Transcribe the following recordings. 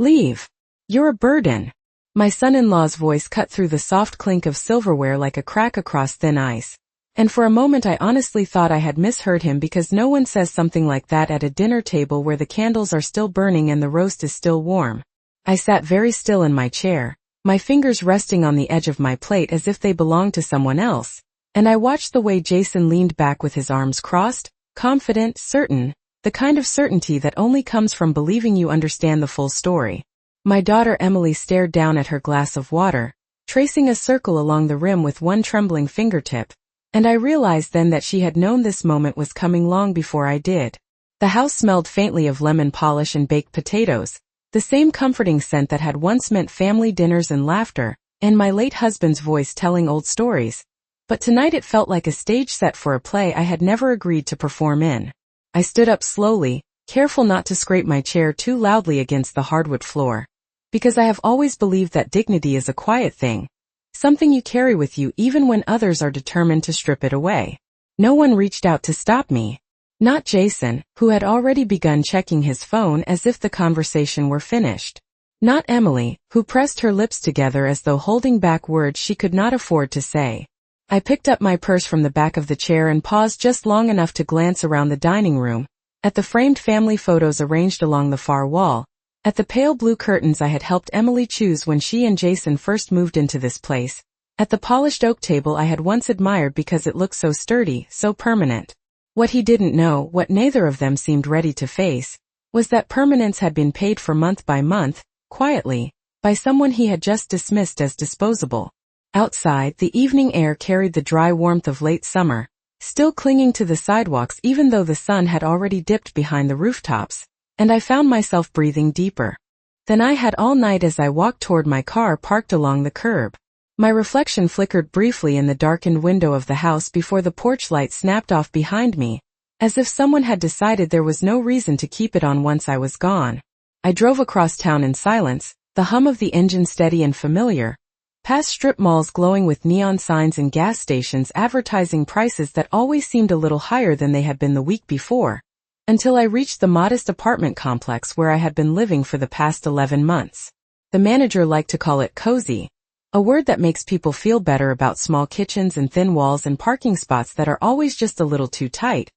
Leave. You're a burden. My son-in-law's voice cut through the soft clink of silverware like a crack across thin ice. And for a moment I honestly thought I had misheard him, because no one says something like that at a dinner table where the candles are still burning and the roast is still warm. I sat very still in my chair, my fingers resting on the edge of my plate as if they belonged to someone else, and I watched the way Jason leaned back with his arms crossed, confident, certain, the kind of certainty that only comes from believing you understand the full story. My daughter Emily stared down at her glass of water, tracing a circle along the rim with one trembling fingertip, and I realized then that she had known this moment was coming long before I did. The house smelled faintly of lemon polish and baked potatoes, the same comforting scent that had once meant family dinners and laughter, and my late husband's voice telling old stories. But tonight it felt like a stage set for a play I had never agreed to perform in. I stood up slowly, careful not to scrape my chair too loudly against the hardwood floor, because I have always believed that dignity is a quiet thing, something you carry with you even when others are determined to strip it away. No one reached out to stop me. Not Jason, who had already begun checking his phone as if the conversation were finished. Not Emily, who pressed her lips together as though holding back words she could not afford to say. I picked up my purse from the back of the chair and paused just long enough to glance around the dining room, at the framed family photos arranged along the far wall, at the pale blue curtains I had helped Emily choose when she and Jason first moved into this place, at the polished oak table I had once admired because it looked so sturdy, so permanent. What he didn't know, what neither of them seemed ready to face, was that permanence had been paid for month by month, quietly, by someone he had just dismissed as disposable. Outside, the evening air carried the dry warmth of late summer, still clinging to the sidewalks even though the sun had already dipped behind the rooftops, and I found myself breathing deeper than I had all night as I walked toward my car parked along the curb. My reflection flickered briefly in the darkened window of the house before the porch light snapped off behind me, as if someone had decided there was no reason to keep it on once I was gone. I drove across town in silence, the hum of the engine steady and familiar, past strip malls glowing with neon signs and gas stations advertising prices that always seemed a little higher than they had been the week before, until I reached the modest apartment complex where I had been living for the past 11 months. The manager liked to call it cozy, a word that makes people feel better about small kitchens and thin walls and parking spots that are always just a little too tight,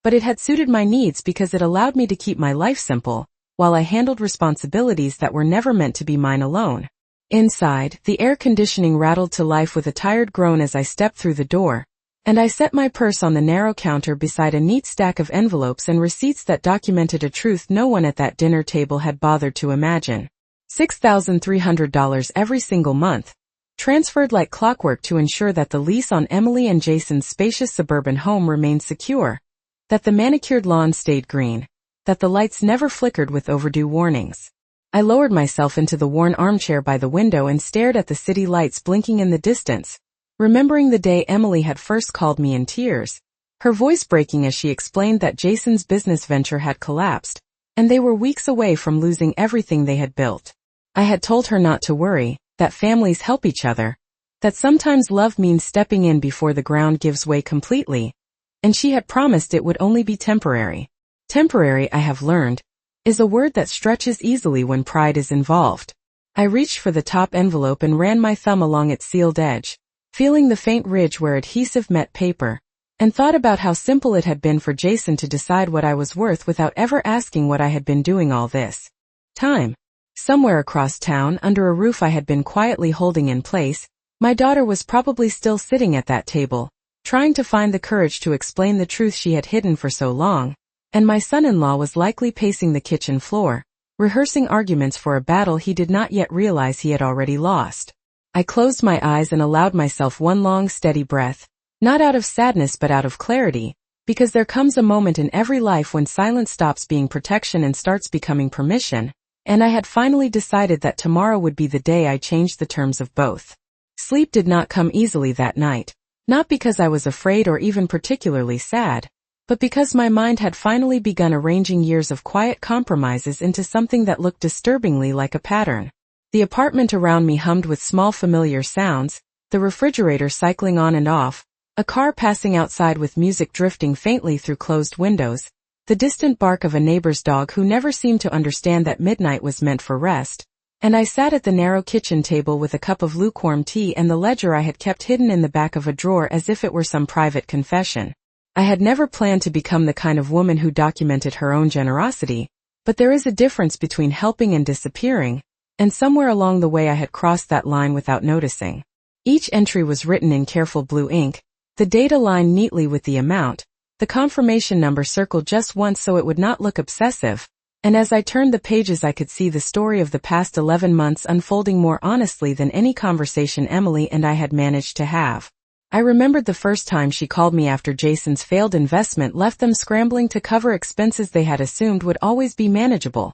but it had suited my needs because it allowed me to keep my life simple, while I handled responsibilities that were never meant to be mine alone. Inside, the air conditioning rattled to life with a tired groan as I stepped through the door, and I set my purse on the narrow counter beside a neat stack of envelopes and receipts that documented a truth no one at that dinner table had bothered to imagine. $6,300 every single month, transferred like clockwork to ensure that the lease on Emily and Jason's spacious suburban home remained secure, that the manicured lawn stayed green, that the lights never flickered with overdue warnings. I lowered myself into the worn armchair by the window and stared at the city lights blinking in the distance, remembering the day Emily had first called me in tears, her voice breaking as she explained that Jason's business venture had collapsed, and they were weeks away from losing everything they had built. I had told her not to worry, that families help each other, that sometimes love means stepping in before the ground gives way completely, and she had promised it would only be temporary. Temporary, I have learned, is a word that stretches easily when pride is involved. I reached for the top envelope and ran my thumb along its sealed edge, feeling the faint ridge where adhesive met paper, and thought about how simple it had been for Jason to decide what I was worth without ever asking what I had been doing all this time. Somewhere across town, under a roof I had been quietly holding in place, my daughter was probably still sitting at that table, trying to find the courage to explain the truth she had hidden for so long, and my son-in-law was likely pacing the kitchen floor, rehearsing arguments for a battle he did not yet realize he had already lost. I closed my eyes and allowed myself one long steady breath, not out of sadness but out of clarity, because there comes a moment in every life when silence stops being protection and starts becoming permission, and I had finally decided that tomorrow would be the day I changed the terms of both. Sleep did not come easily that night, not because I was afraid or even particularly sad, but because my mind had finally begun arranging years of quiet compromises into something that looked disturbingly like a pattern. The apartment around me hummed with small familiar sounds, the refrigerator cycling on and off, a car passing outside with music drifting faintly through closed windows, the distant bark of a neighbor's dog who never seemed to understand that midnight was meant for rest, and I sat at the narrow kitchen table with a cup of lukewarm tea and the ledger I had kept hidden in the back of a drawer as if it were some private confession. I had never planned to become the kind of woman who documented her own generosity, but there is a difference between helping and disappearing, and somewhere along the way I had crossed that line without noticing. Each entry was written in careful blue ink, the date aligned neatly with the amount, the confirmation number circled just once so it would not look obsessive, and as I turned the pages I could see the story of the past 11 months unfolding more honestly than any conversation Emily and I had managed to have. I remembered the first time she called me after Jason's failed investment left them scrambling to cover expenses they had assumed would always be manageable.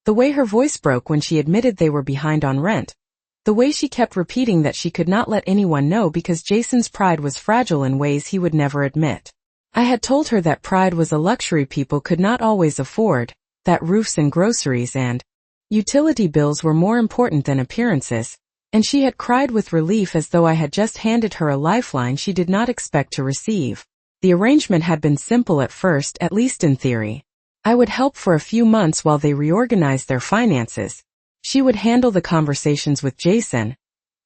The way her voice broke when she admitted they were behind on rent. The way she kept repeating that she could not let anyone know because Jason's pride was fragile in ways he would never admit. I had told her that pride was a luxury people could not always afford, that roofs and groceries and utility bills were more important than appearances, and she had cried with relief as though I had just handed her a lifeline she did not expect to receive. The arrangement had been simple at first, at least in theory. I would help for a few months while they reorganized their finances. She would handle the conversations with Jason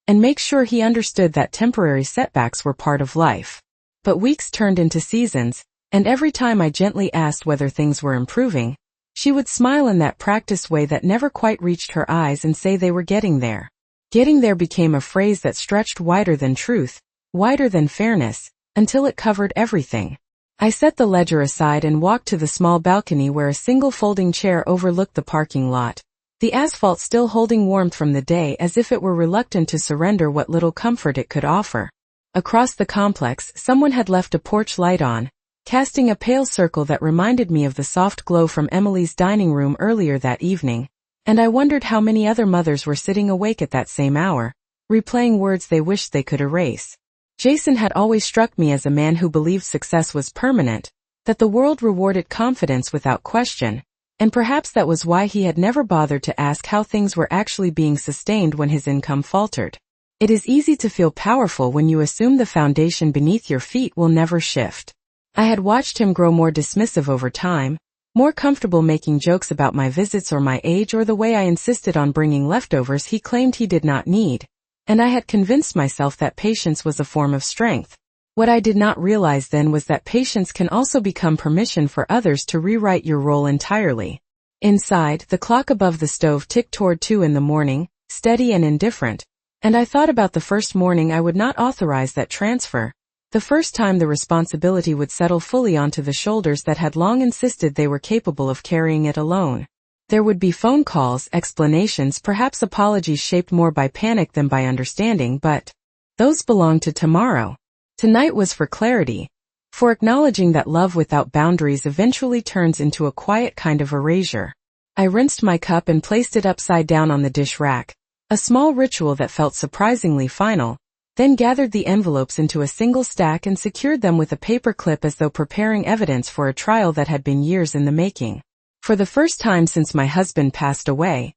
and make sure he understood that temporary setbacks were part of life. But weeks turned into seasons, and every time I gently asked whether things were improving, she would smile in that practiced way that never quite reached her eyes and say they were getting there. Getting there became a phrase that stretched wider than truth, wider than fairness, until it covered everything. I set the ledger aside and walked to the small balcony where a single folding chair overlooked the parking lot, the asphalt still holding warmth from the day as if it were reluctant to surrender what little comfort it could offer. Across the complex, someone had left a porch light on, casting a pale circle that reminded me of the soft glow from Emily's dining room earlier that evening, and I wondered how many other mothers were sitting awake at that same hour, replaying words they wished they could erase. Jason had always struck me as a man who believed success was permanent, that the world rewarded confidence without question, and perhaps that was why he had never bothered to ask how things were actually being sustained when his income faltered. It is easy to feel powerful when you assume the foundation beneath your feet will never shift. I had watched him grow more dismissive over time, more comfortable making jokes about my visits or my age or the way I insisted on bringing leftovers he claimed he did not need, and I had convinced myself that patience was a form of strength. What I did not realize then was that patience can also become permission for others to rewrite your role entirely. Inside, the clock above the stove ticked toward 2 in the morning, steady and indifferent, and I thought about the first morning I would not authorize that transfer. The first time the responsibility would settle fully onto the shoulders that had long insisted they were capable of carrying it alone. There would be phone calls, explanations, perhaps apologies shaped more by panic than by understanding, but those belonged to tomorrow. Tonight was for clarity, for acknowledging that love without boundaries eventually turns into a quiet kind of erasure. I rinsed my cup and placed it upside down on the dish rack, a small ritual that felt surprisingly final. Then gathered the envelopes into a single stack and secured them with a paper clip as though preparing evidence for a trial that had been years in the making. For the first time since my husband passed away,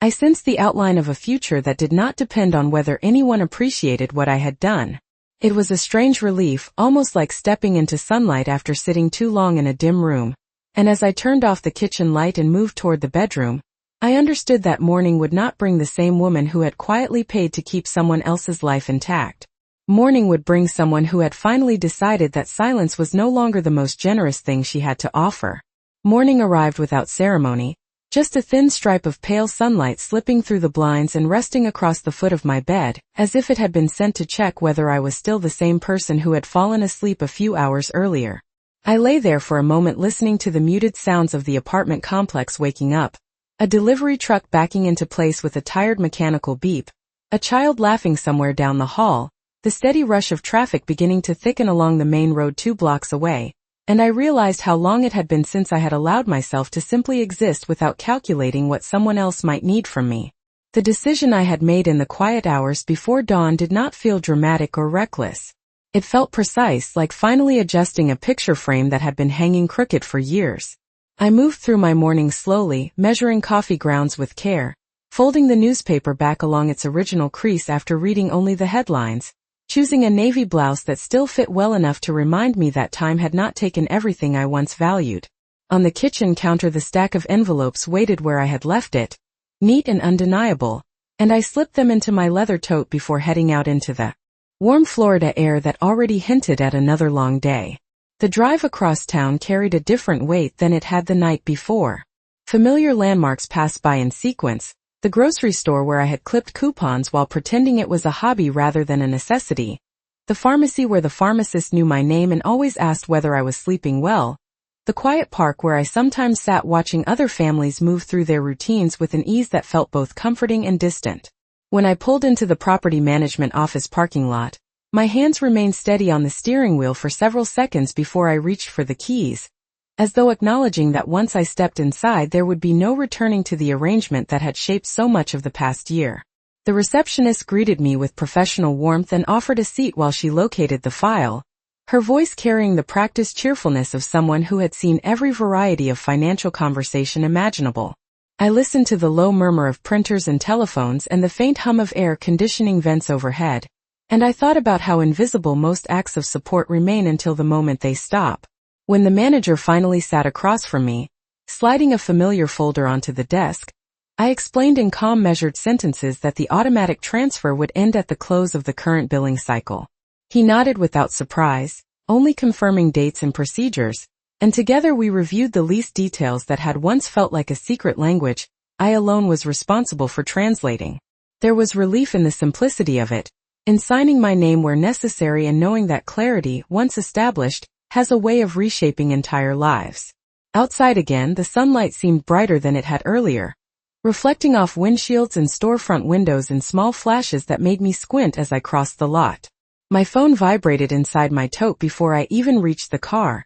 I sensed the outline of a future that did not depend on whether anyone appreciated what I had done. It was a strange relief, almost like stepping into sunlight after sitting too long in a dim room, and as I turned off the kitchen light and moved toward the bedroom, I understood that morning would not bring the same woman who had quietly paid to keep someone else's life intact. Morning would bring someone who had finally decided that silence was no longer the most generous thing she had to offer. Morning arrived without ceremony, just a thin stripe of pale sunlight slipping through the blinds and resting across the foot of my bed, as if it had been sent to check whether I was still the same person who had fallen asleep a few hours earlier. I lay there for a moment listening to the muted sounds of the apartment complex waking up. A delivery truck backing into place with a tired mechanical beep, a child laughing somewhere down the hall, the steady rush of traffic beginning to thicken along the main road 2 blocks away, and I realized how long it had been since I had allowed myself to simply exist without calculating what someone else might need from me. The decision I had made in the quiet hours before dawn did not feel dramatic or reckless. It felt precise, like finally adjusting a picture frame that had been hanging crooked for years. I moved through my morning slowly, measuring coffee grounds with care, folding the newspaper back along its original crease after reading only the headlines, choosing a navy blouse that still fit well enough to remind me that time had not taken everything I once valued. On the kitchen counter the stack of envelopes waited where I had left it, neat and undeniable, and I slipped them into my leather tote before heading out into the warm Florida air that already hinted at another long day. The drive across town carried a different weight than it had the night before. Familiar landmarks passed by in sequence, the grocery store where I had clipped coupons while pretending it was a hobby rather than a necessity, the pharmacy where the pharmacist knew my name and always asked whether I was sleeping well, the quiet park where I sometimes sat watching other families move through their routines with an ease that felt both comforting and distant. When I pulled into the property management office parking lot, my hands remained steady on the steering wheel for several seconds before I reached for the keys, as though acknowledging that once I stepped inside there would be no returning to the arrangement that had shaped so much of the past year. The receptionist greeted me with professional warmth and offered a seat while she located the file, her voice carrying the practiced cheerfulness of someone who had seen every variety of financial conversation imaginable. I listened to the low murmur of printers and telephones and the faint hum of air conditioning vents overhead, and I thought about how invisible most acts of support remain until the moment they stop. When the manager finally sat across from me, sliding a familiar folder onto the desk, I explained in calm measured sentences that the automatic transfer would end at the close of the current billing cycle. He nodded without surprise, only confirming dates and procedures, and together we reviewed the lease details that had once felt like a secret language I alone was responsible for translating. There was relief in the simplicity of it, in signing my name where necessary and knowing that clarity, once established, has a way of reshaping entire lives. Outside again, the sunlight seemed brighter than it had earlier, reflecting off windshields and storefront windows in small flashes that made me squint as I crossed the lot. My phone vibrated inside my tote before I even reached the car,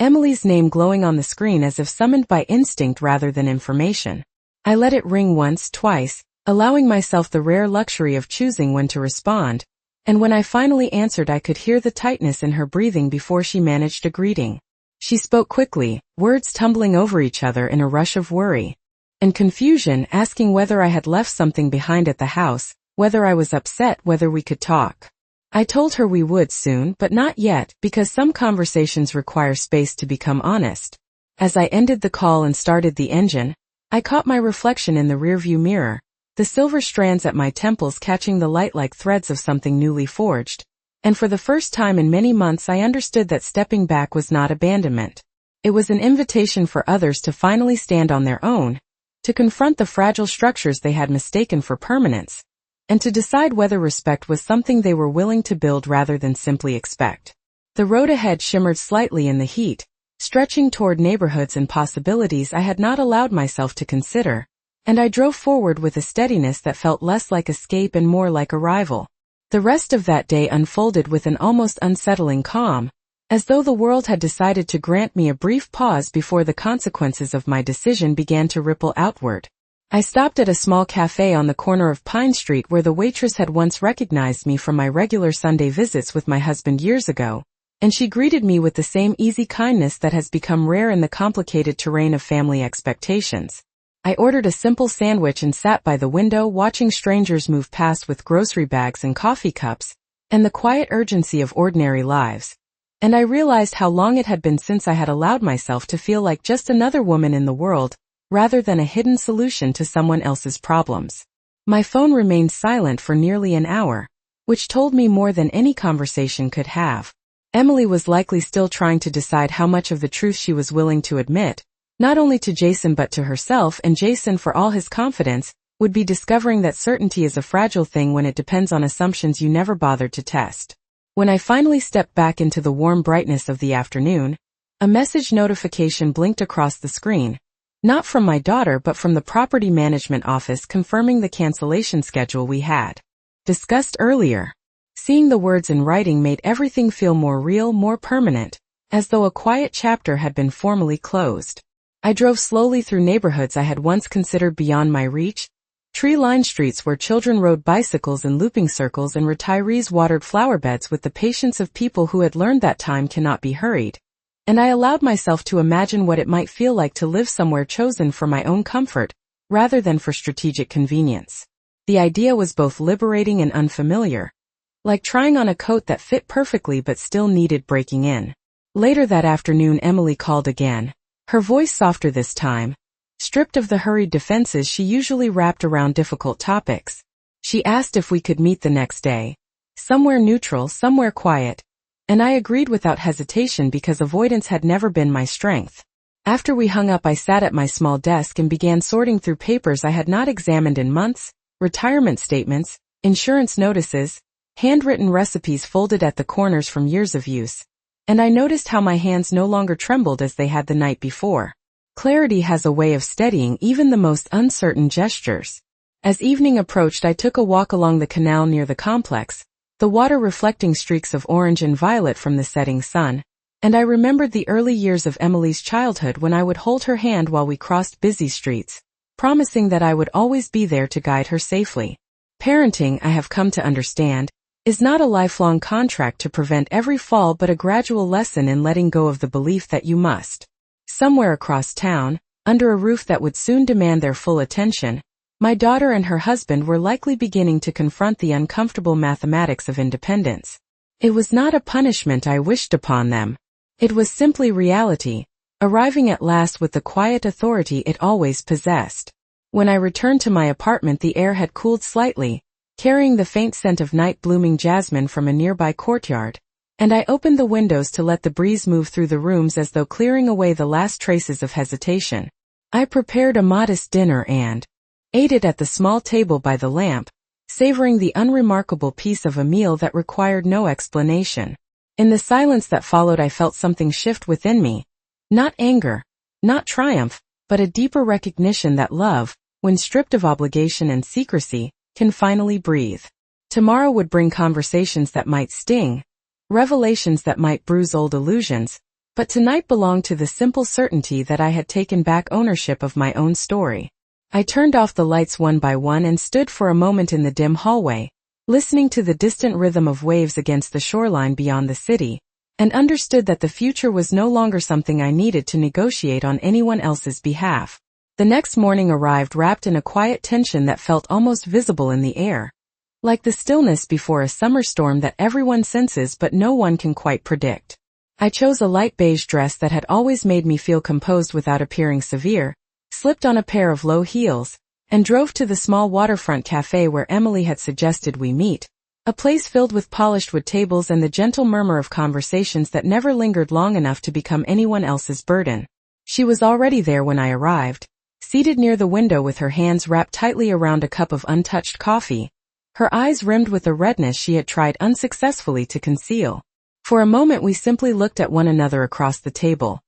Emily's name glowing on the screen as if summoned by instinct rather than information. I let it ring once, twice, allowing myself the rare luxury of choosing when to respond, and when I finally answered I could hear the tightness in her breathing before she managed a greeting. She spoke quickly, words tumbling over each other in a rush of worry and confusion, asking whether I had left something behind at the house, whether I was upset, whether we could talk. I told her we would soon, but not yet, because some conversations require space to become honest. As I ended the call and started the engine, I caught my reflection in the rearview mirror, the silver strands at my temples catching the light like threads of something newly forged, and for the first time in many months I understood that stepping back was not abandonment. It was an invitation for others to finally stand on their own, to confront the fragile structures they had mistaken for permanence, and to decide whether respect was something they were willing to build rather than simply expect. The road ahead shimmered slightly in the heat, stretching toward neighborhoods and possibilities I had not allowed myself to consider, and I drove forward with a steadiness that felt less like escape and more like arrival. The rest of that day unfolded with an almost unsettling calm, as though the world had decided to grant me a brief pause before the consequences of my decision began to ripple outward. I stopped at a small cafe on the corner of Pine Street where the waitress had once recognized me from my regular Sunday visits with my husband years ago, and she greeted me with the same easy kindness that has become rare in the complicated terrain of family expectations. I ordered a simple sandwich and sat by the window watching strangers move past with grocery bags and coffee cups, and the quiet urgency of ordinary lives. And I realized how long it had been since I had allowed myself to feel like just another woman in the world, rather than a hidden solution to someone else's problems. My phone remained silent for nearly an hour, which told me more than any conversation could have. Emily was likely still trying to decide how much of the truth she was willing to admit, not only to Jason but to herself, and Jason, for all his confidence, would be discovering that certainty is a fragile thing when it depends on assumptions you never bothered to test. When I finally stepped back into the warm brightness of the afternoon, a message notification blinked across the screen. Not from my daughter but from the property management office confirming the cancellation schedule we had discussed earlier. Seeing the words in writing made everything feel more real, more permanent, as though a quiet chapter had been formally closed. I drove slowly through neighborhoods I had once considered beyond my reach, tree-lined streets where children rode bicycles in looping circles and retirees watered flower beds with the patience of people who had learned that time cannot be hurried. And I allowed myself to imagine what it might feel like to live somewhere chosen for my own comfort, rather than for strategic convenience. The idea was both liberating and unfamiliar, like trying on a coat that fit perfectly but still needed breaking in. Later that afternoon Emily called again, Her voice softer this time, stripped of the hurried defenses she usually wrapped around difficult topics. She asked if we could meet the next day. Somewhere neutral, somewhere quiet. And I agreed without hesitation because avoidance had never been my strength. After we hung up, I sat at my small desk and began sorting through papers I had not examined in months, retirement statements, insurance notices, handwritten recipes folded at the corners from years of use. And I noticed how my hands no longer trembled as they had the night before. Clarity has a way of steadying even the most uncertain gestures. As evening approached, I took a walk along the canal near the complex, the water reflecting streaks of orange and violet from the setting sun, and I remembered the early years of Emily's childhood when I would hold her hand while we crossed busy streets, promising that I would always be there to guide her safely. Parenting, I have come to understand, is not a lifelong contract to prevent every fall but a gradual lesson in letting go of the belief that you must. Somewhere across town, under a roof that would soon demand their full attention, my daughter and her husband were likely beginning to confront the uncomfortable mathematics of independence. It was not a punishment I wished upon them. It was simply reality, arriving at last with the quiet authority it always possessed. When I returned to my apartment, the air had cooled slightly, carrying the faint scent of night-blooming jasmine from a nearby courtyard, and I opened the windows to let the breeze move through the rooms as though clearing away the last traces of hesitation. I prepared a modest dinner and ate it at the small table by the lamp, savoring the unremarkable piece of a meal that required no explanation. In the silence that followed, I felt something shift within me. Not anger, not triumph, but a deeper recognition that love, when stripped of obligation and secrecy, can finally breathe. Tomorrow would bring conversations that might sting, revelations that might bruise old illusions, but tonight belonged to the simple certainty that I had taken back ownership of my own story. I turned off the lights one by one and stood for a moment in the dim hallway, listening to the distant rhythm of waves against the shoreline beyond the city, and understood that the future was no longer something I needed to negotiate on anyone else's behalf. The next morning arrived wrapped in a quiet tension that felt almost visible in the air, like the stillness before a summer storm that everyone senses but no one can quite predict. I chose a light beige dress that had always made me feel composed without appearing severe, slipped on a pair of low heels, and drove to the small waterfront cafe where Emily had suggested we meet, a place filled with polished wood tables and the gentle murmur of conversations that never lingered long enough to become anyone else's burden. She was already there when I arrived, seated near the window with her hands wrapped tightly around a cup of untouched coffee, her eyes rimmed with a redness she had tried unsuccessfully to conceal. For a moment we simply looked at one another across the table.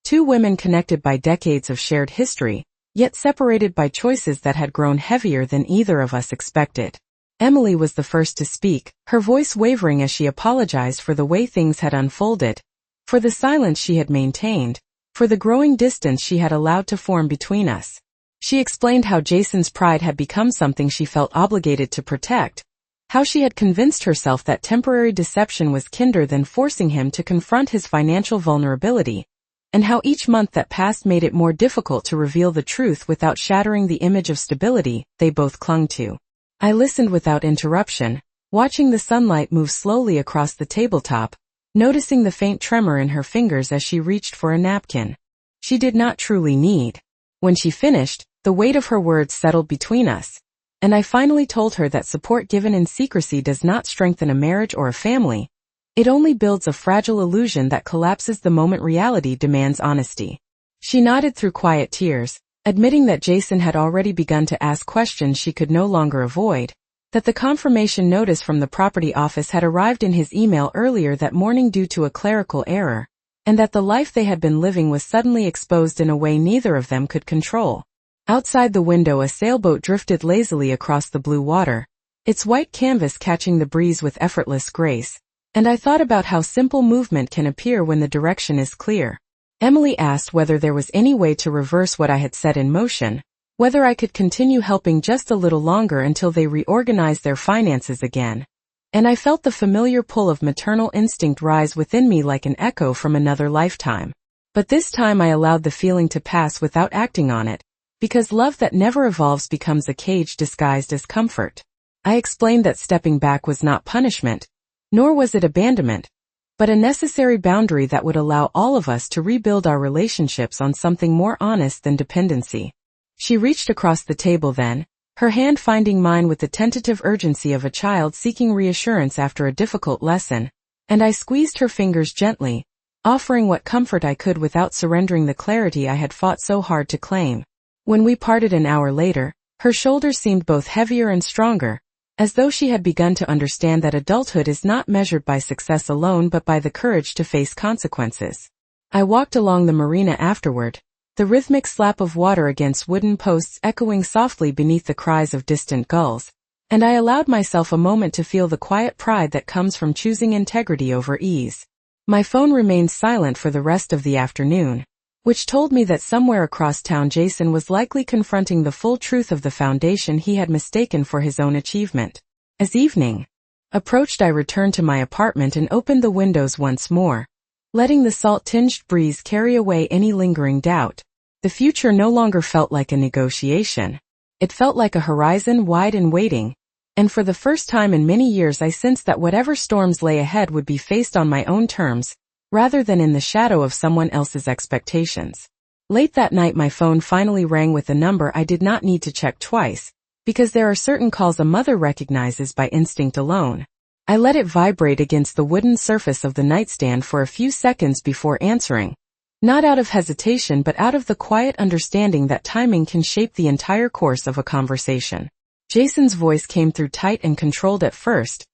Two women connected by decades of shared history, yet separated by choices that had grown heavier than either of us expected. Emily was the first to speak, her voice wavering as she apologized for the way things had unfolded, for the silence she had maintained, for the growing distance she had allowed to form between us. She explained how Jason's pride had become something she felt obligated to protect, how she had convinced herself that temporary deception was kinder than forcing him to confront his financial vulnerability, and how each month that passed made it more difficult to reveal the truth without shattering the image of stability they both clung to. I listened without interruption, watching the sunlight move slowly across the tabletop, noticing the faint tremor in her fingers as she reached for a napkin. She did not truly need. When she finished, the weight of her words settled between us, and I finally told her that support given in secrecy does not strengthen a marriage or a family. It only builds a fragile illusion that collapses the moment reality demands honesty. She nodded through quiet tears, admitting that Jason had already begun to ask questions she could no longer avoid, that the confirmation notice from the property office had arrived in his email earlier that morning due to a clerical error, and that the life they had been living was suddenly exposed in a way neither of them could control. Outside the window, a sailboat drifted lazily across the blue water, its white canvas catching the breeze with effortless grace, and I thought about how simple movement can appear when the direction is clear. Emily asked whether there was any way to reverse what I had set in motion, whether I could continue helping just a little longer until they reorganized their finances again. And I felt the familiar pull of maternal instinct rise within me like an echo from another lifetime. But this time I allowed the feeling to pass without acting on it, because love that never evolves becomes a cage disguised as comfort. I explained that stepping back was not punishment, nor was it abandonment, but a necessary boundary that would allow all of us to rebuild our relationships on something more honest than dependency. She reached across the table then, her hand finding mine with the tentative urgency of a child seeking reassurance after a difficult lesson, and I squeezed her fingers gently, offering what comfort I could without surrendering the clarity I had fought so hard to claim. When we parted an hour later, her shoulders seemed both heavier and stronger, as though she had begun to understand that adulthood is not measured by success alone but by the courage to face consequences. I walked along the marina afterward, the rhythmic slap of water against wooden posts echoing softly beneath the cries of distant gulls, and I allowed myself a moment to feel the quiet pride that comes from choosing integrity over ease. My phone remained silent for the rest of the afternoon, which told me that somewhere across town Jason was likely confronting the full truth of the foundation he had mistaken for his own achievement. As evening approached, I returned to my apartment and opened the windows once more, letting the salt-tinged breeze carry away any lingering doubt. The future no longer felt like a negotiation. It felt like a horizon wide and waiting, and for the first time in many years I sensed that whatever storms lay ahead would be faced on my own terms, rather than in the shadow of someone else's expectations. Late that night my phone finally rang with a number I did not need to check twice, because there are certain calls a mother recognizes by instinct alone. I let it vibrate against the wooden surface of the nightstand for a few seconds before answering, not out of hesitation but out of the quiet understanding that timing can shape the entire course of a conversation. Jason's voice came through tight and controlled at first,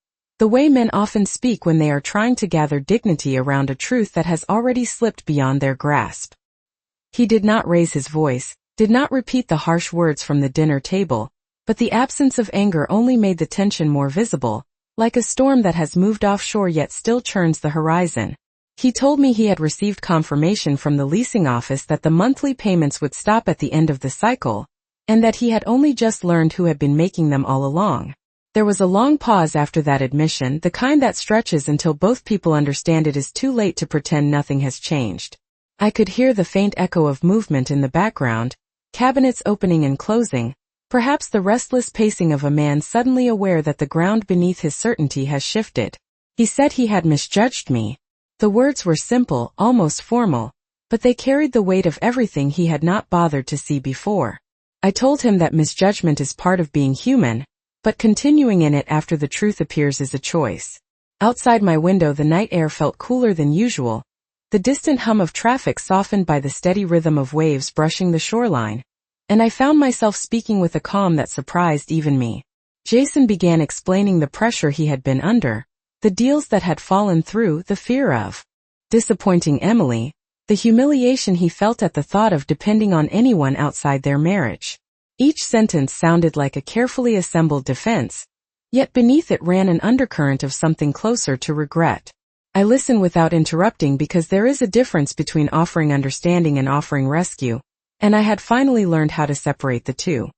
the way men often speak when they are trying to gather dignity around a truth that has already slipped beyond their grasp. He did not raise his voice, did not repeat the harsh words from the dinner table, but the absence of anger only made the tension more visible, like a storm that has moved offshore yet still churns the horizon. He told me he had received confirmation from the leasing office that the monthly payments would stop at the end of the cycle, and that he had only just learned who had been making them all along. There was a long pause after that admission, the kind that stretches until both people understand it is too late to pretend nothing has changed. I could hear the faint echo of movement in the background, cabinets opening and closing, perhaps the restless pacing of a man suddenly aware that the ground beneath his certainty has shifted. He said he had misjudged me. The words were simple, almost formal, but they carried the weight of everything he had not bothered to see before. I told him that misjudgment is part of being human, but continuing in it after the truth appears is a choice. Outside my window the night air felt cooler than usual, the distant hum of traffic softened by the steady rhythm of waves brushing the shoreline, and I found myself speaking with a calm that surprised even me. Jason began explaining the pressure he had been under, the deals that had fallen through, the fear of disappointing Emily, the humiliation he felt at the thought of depending on anyone outside their marriage. Each sentence sounded like a carefully assembled defense, yet beneath it ran an undercurrent of something closer to regret. I listened without interrupting because there is a difference between offering understanding and offering rescue, and I had finally learned how to separate the two.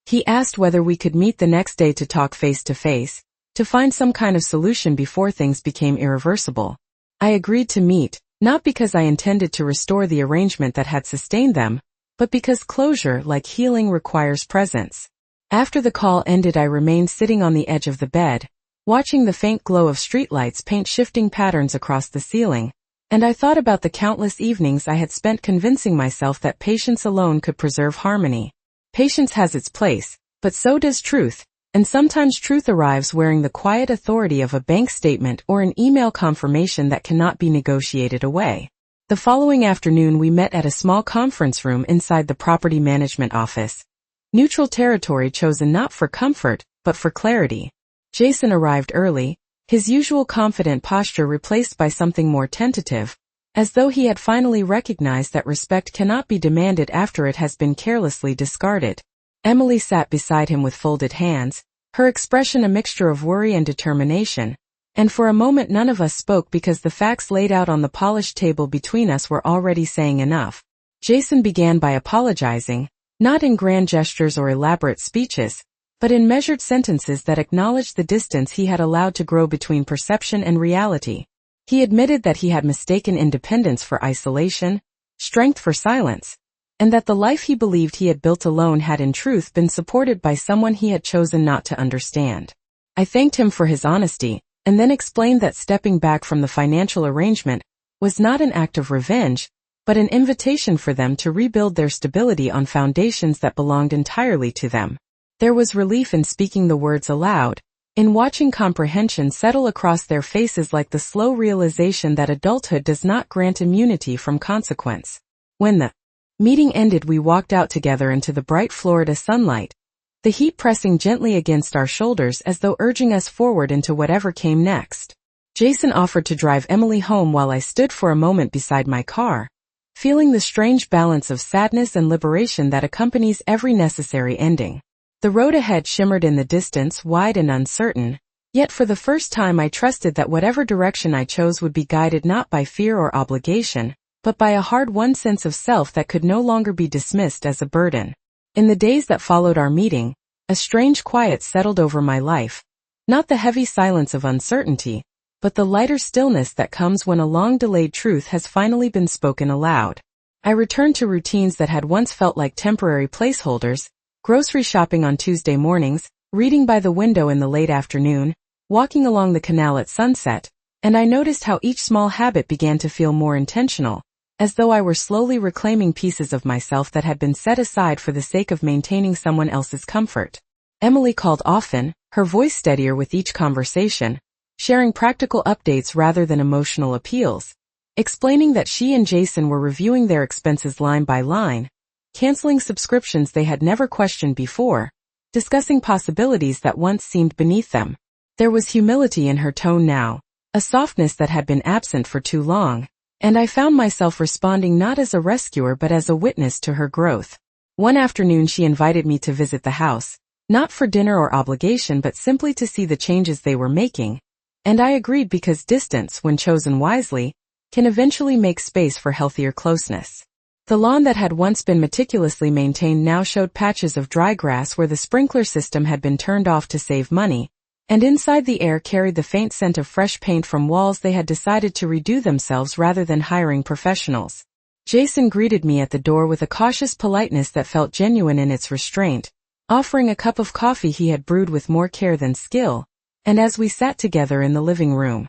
He asked whether we could meet the next day to talk face to face, to find some kind of solution before things became irreversible. I agreed to meet, not because I intended to restore the arrangement that had sustained them, but because closure, like healing, requires presence. After the call ended I remained sitting on the edge of the bed, watching the faint glow of streetlights paint shifting patterns across the ceiling, and I thought about the countless evenings I had spent convincing myself that patience alone could preserve harmony. Patience has its place, but so does truth, and sometimes truth arrives wearing the quiet authority of a bank statement or an email confirmation that cannot be negotiated away. The following afternoon we met at a small conference room inside the property management office. Neutral territory chosen not for comfort, but for clarity. Jason arrived early, his usual confident posture replaced by something more tentative, as though he had finally recognized that respect cannot be demanded after it has been carelessly discarded. Emily sat beside him with folded hands, her expression a mixture of worry and determination, and for a moment none of us spoke because the facts laid out on the polished table between us were already saying enough. Jason began by apologizing, not in grand gestures or elaborate speeches, but in measured sentences that acknowledged the distance he had allowed to grow between perception and reality. He admitted that he had mistaken independence for isolation, strength for silence, and that the life he believed he had built alone had in truth been supported by someone he had chosen not to understand. I thanked him for his honesty, and then explained that stepping back from the financial arrangement was not an act of revenge, but an invitation for them to rebuild their stability on foundations that belonged entirely to them. There was relief in speaking the words aloud, in watching comprehension settle across their faces like the slow realization that adulthood does not grant immunity from consequence. When the meeting ended, we walked out together into the bright Florida sunlight, the heat pressing gently against our shoulders as though urging us forward into whatever came next. Jason offered to drive Emily home while I stood for a moment beside my car, feeling the strange balance of sadness and liberation that accompanies every necessary ending. The road ahead shimmered in the distance, wide and uncertain, yet for the first time I trusted that whatever direction I chose would be guided not by fear or obligation, but by a hard-won sense of self that could no longer be dismissed as a burden. In the days that followed our meeting, a strange quiet settled over my life, not the heavy silence of uncertainty, but the lighter stillness that comes when a long-delayed truth has finally been spoken aloud. I returned to routines that had once felt like temporary placeholders, grocery shopping on Tuesday mornings, reading by the window in the late afternoon, walking along the canal at sunset, and I noticed how each small habit began to feel more intentional, as though I were slowly reclaiming pieces of myself that had been set aside for the sake of maintaining someone else's comfort. Emily called often, her voice steadier with each conversation, sharing practical updates rather than emotional appeals, explaining that she and Jason were reviewing their expenses line by line, canceling subscriptions they had never questioned before, discussing possibilities that once seemed beneath them. There was humility in her tone now, a softness that had been absent for too long, and I found myself responding not as a rescuer but as a witness to her growth. One afternoon she invited me to visit the house, not for dinner or obligation but simply to see the changes they were making, and I agreed because distance, when chosen wisely, can eventually make space for healthier closeness. The lawn that had once been meticulously maintained now showed patches of dry grass where the sprinkler system had been turned off to save money, and inside the air carried the faint scent of fresh paint from walls they had decided to redo themselves rather than hiring professionals. Jason greeted me at the door with a cautious politeness that felt genuine in its restraint, offering a cup of coffee he had brewed with more care than skill, and as we sat together in the living room,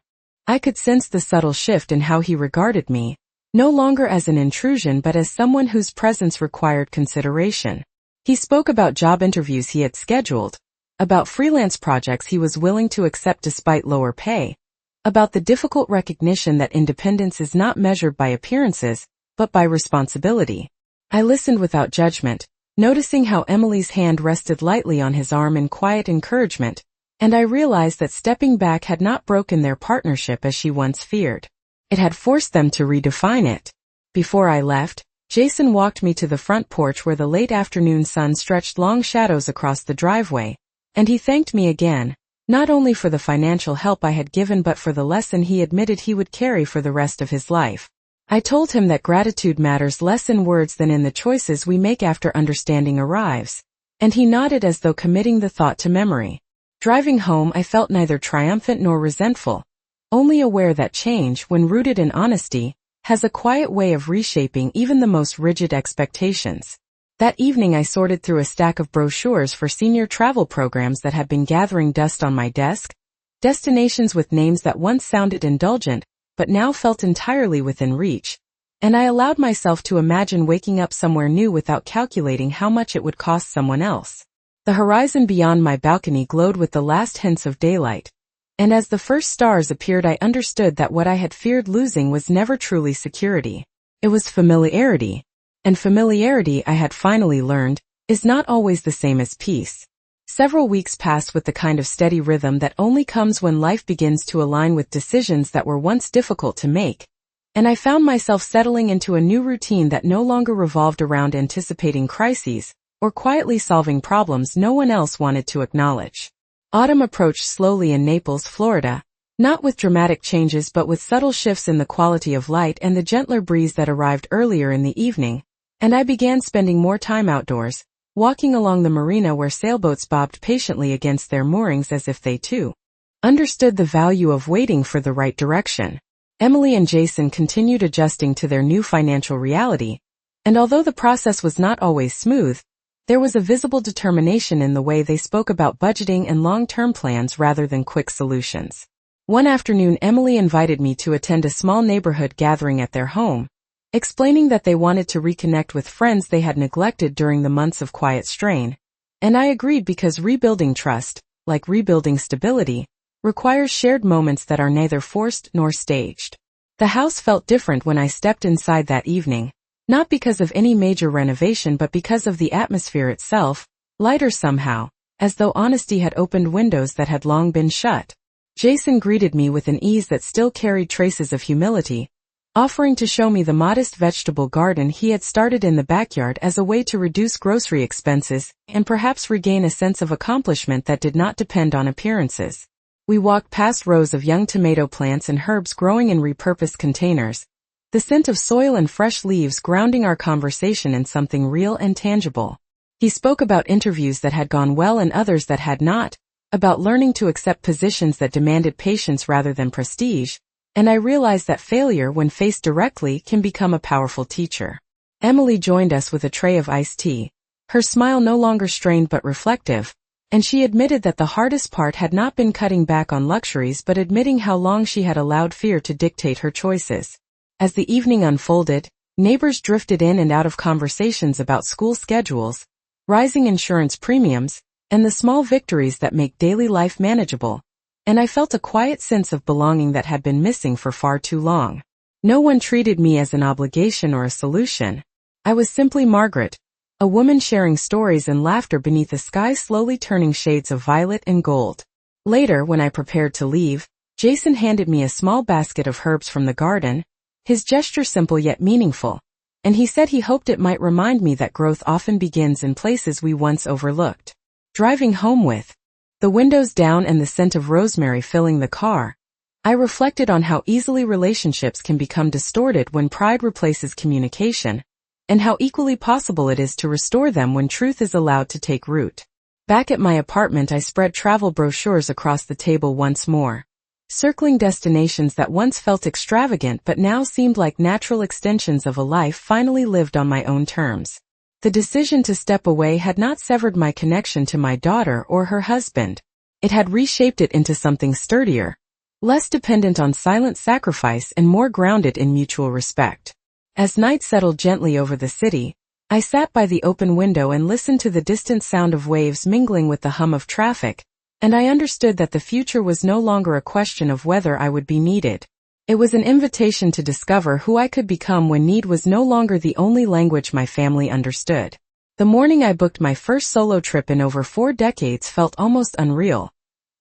I could sense the subtle shift in how he regarded me, no longer as an intrusion but as someone whose presence required consideration. He spoke about job interviews he had scheduled, about freelance projects he was willing to accept despite lower pay, about the difficult recognition that independence is not measured by appearances, but by responsibility. I listened without judgment, noticing how Emily's hand rested lightly on his arm in quiet encouragement, and I realized that stepping back had not broken their partnership as she once feared. It had forced them to redefine it. Before I left, Jason walked me to the front porch where the late afternoon sun stretched long shadows across the driveway, and he thanked me again, not only for the financial help I had given but for the lesson he admitted he would carry for the rest of his life. I told him that gratitude matters less in words than in the choices we make after understanding arrives, and he nodded as though committing the thought to memory. Driving home I felt neither triumphant nor resentful, only aware that change, when rooted in honesty, has a quiet way of reshaping even the most rigid expectations. That evening I sorted through a stack of brochures for senior travel programs that had been gathering dust on my desk, destinations with names that once sounded indulgent but now felt entirely within reach, and I allowed myself to imagine waking up somewhere new without calculating how much it would cost someone else. The horizon beyond my balcony glowed with the last hints of daylight, and as the first stars appeared I understood that what I had feared losing was never truly security. It was familiarity. And familiarity, I had finally learned, is not always the same as peace. Several weeks passed with the kind of steady rhythm that only comes when life begins to align with decisions that were once difficult to make, and I found myself settling into a new routine that no longer revolved around anticipating crises, or quietly solving problems no one else wanted to acknowledge. Autumn approached slowly in Naples, Florida, not with dramatic changes but with subtle shifts in the quality of light and the gentler breeze that arrived earlier in the evening, and I began spending more time outdoors, walking along the marina where sailboats bobbed patiently against their moorings as if they too understood the value of waiting for the right direction. Emily and Jason continued adjusting to their new financial reality, and although the process was not always smooth, there was a visible determination in the way they spoke about budgeting and long-term plans rather than quick solutions. One afternoon, Emily invited me to attend a small neighborhood gathering at their home, explaining that they wanted to reconnect with friends they had neglected during the months of quiet strain. And I agreed because rebuilding trust, like rebuilding stability, requires shared moments that are neither forced nor staged. The house felt different when I stepped inside that evening, not because of any major renovation but because of the atmosphere itself, lighter somehow, as though honesty had opened windows that had long been shut. Jason greeted me with an ease that still carried traces of humility, offering to show me the modest vegetable garden he had started in the backyard as a way to reduce grocery expenses and perhaps regain a sense of accomplishment that did not depend on appearances. We walked past rows of young tomato plants and herbs growing in repurposed containers, the scent of soil and fresh leaves grounding our conversation in something real and tangible. He spoke about interviews that had gone well and others that had not, about learning to accept positions that demanded patience rather than prestige, and I realized that failure, when faced directly, can become a powerful teacher. Emily joined us with a tray of iced tea, her smile no longer strained but reflective, and she admitted that the hardest part had not been cutting back on luxuries but admitting how long she had allowed fear to dictate her choices. As the evening unfolded, neighbors drifted in and out of conversations about school schedules, rising insurance premiums, and the small victories that make daily life manageable, and I felt a quiet sense of belonging that had been missing for far too long. No one treated me as an obligation or a solution. I was simply Margaret, a woman sharing stories and laughter beneath a sky slowly turning shades of violet and gold. Later, when I prepared to leave, Jason handed me a small basket of herbs from the garden, his gesture simple yet meaningful, and he said he hoped it might remind me that growth often begins in places we once overlooked. Driving home with the windows down and the scent of rosemary filling the car, I reflected on how easily relationships can become distorted when pride replaces communication, and how equally possible it is to restore them when truth is allowed to take root. Back at my apartment, I spread travel brochures across the table once more, circling destinations that once felt extravagant but now seemed like natural extensions of a life finally lived on my own terms. The decision to step away had not severed my connection to my daughter or her husband. It had reshaped it into something sturdier, less dependent on silent sacrifice and more grounded in mutual respect. As night settled gently over the city, I sat by the open window and listened to the distant sound of waves mingling with the hum of traffic, and I understood that the future was no longer a question of whether I would be needed. It was an invitation to discover who I could become when need was no longer the only language my family understood. The morning I booked my first solo trip in over 4 decades felt almost unreal,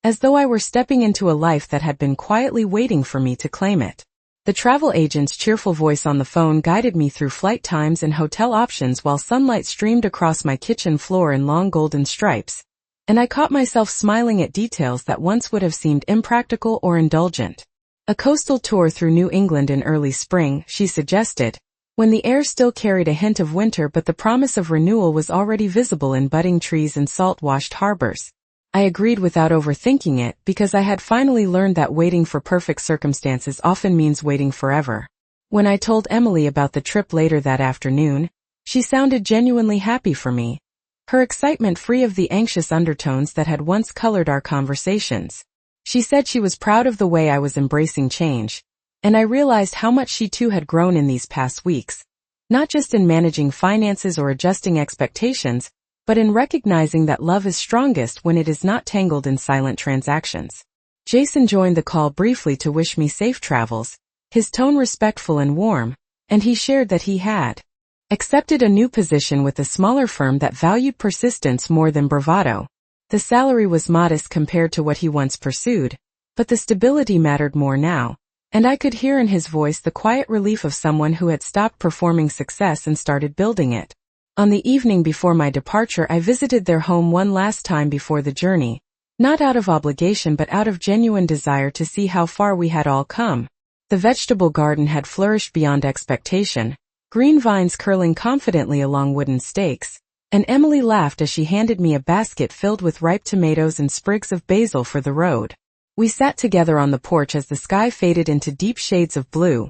as though I were stepping into a life that had been quietly waiting for me to claim it. The travel agent's cheerful voice on the phone guided me through flight times and hotel options while sunlight streamed across my kitchen floor in long golden stripes, and I caught myself smiling at details that once would have seemed impractical or indulgent. A coastal tour through New England in early spring, she suggested, when the air still carried a hint of winter but the promise of renewal was already visible in budding trees and salt-washed harbors. I agreed without overthinking it because I had finally learned that waiting for perfect circumstances often means waiting forever. When I told Emily about the trip later that afternoon, she sounded genuinely happy for me, her excitement free of the anxious undertones that had once colored our conversations. She said she was proud of the way I was embracing change, and I realized how much she too had grown in these past weeks, not just in managing finances or adjusting expectations, but in recognizing that love is strongest when it is not tangled in silent transactions. Jason joined the call briefly to wish me safe travels, his tone respectful and warm, and he shared that he had accepted a new position with a smaller firm that valued persistence more than bravado. The salary was modest compared to what he once pursued, but the stability mattered more now, and I could hear in his voice the quiet relief of someone who had stopped performing success and started building it. On the evening before my departure, I visited their home one last time before the journey, not out of obligation but out of genuine desire to see how far we had all come. The vegetable garden had flourished beyond expectation, green vines curling confidently along wooden stakes, and Emily laughed as she handed me a basket filled with ripe tomatoes and sprigs of basil for the road. We sat together on the porch as the sky faded into deep shades of blue,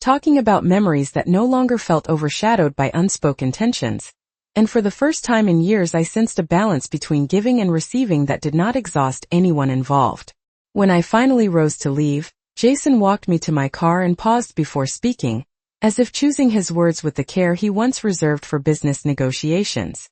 talking about memories that no longer felt overshadowed by unspoken tensions, and for the first time in years I sensed a balance between giving and receiving that did not exhaust anyone involved. When I finally rose to leave, Jason walked me to my car and paused before speaking, as if choosing his words with the care he once reserved for business negotiations.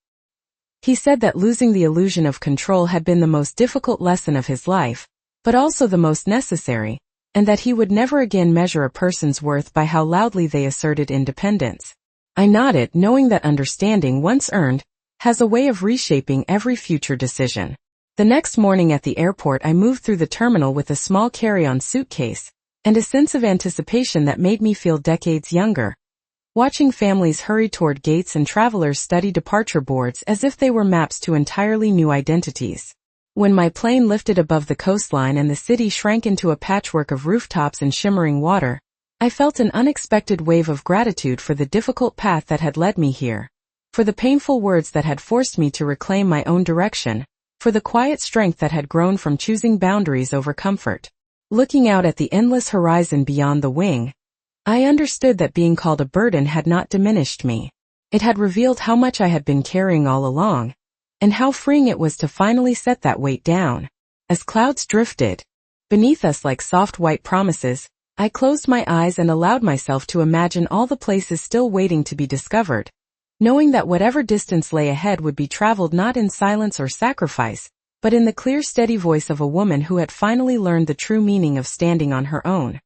He said that losing the illusion of control had been the most difficult lesson of his life, but also the most necessary, and that he would never again measure a person's worth by how loudly they asserted independence. I nodded, knowing that understanding, once earned, has a way of reshaping every future decision. The next morning at the airport, I moved through the terminal with a small carry-on suitcase, and a sense of anticipation that made me feel decades younger. Watching families hurry toward gates and travelers study departure boards as if they were maps to entirely new identities. When my plane lifted above the coastline and the city shrank into a patchwork of rooftops and shimmering water, I felt an unexpected wave of gratitude for the difficult path that had led me here, for the painful words that had forced me to reclaim my own direction, for the quiet strength that had grown from choosing boundaries over comfort. Looking out at the endless horizon beyond the wing, I understood that being called a burden had not diminished me. It had revealed how much I had been carrying all along, and how freeing it was to finally set that weight down. As clouds drifted beneath us like soft white promises, I closed my eyes and allowed myself to imagine all the places still waiting to be discovered, knowing that whatever distance lay ahead would be traveled not in silence or sacrifice, but in the clear, steady voice of a woman who had finally learned the true meaning of standing on her own.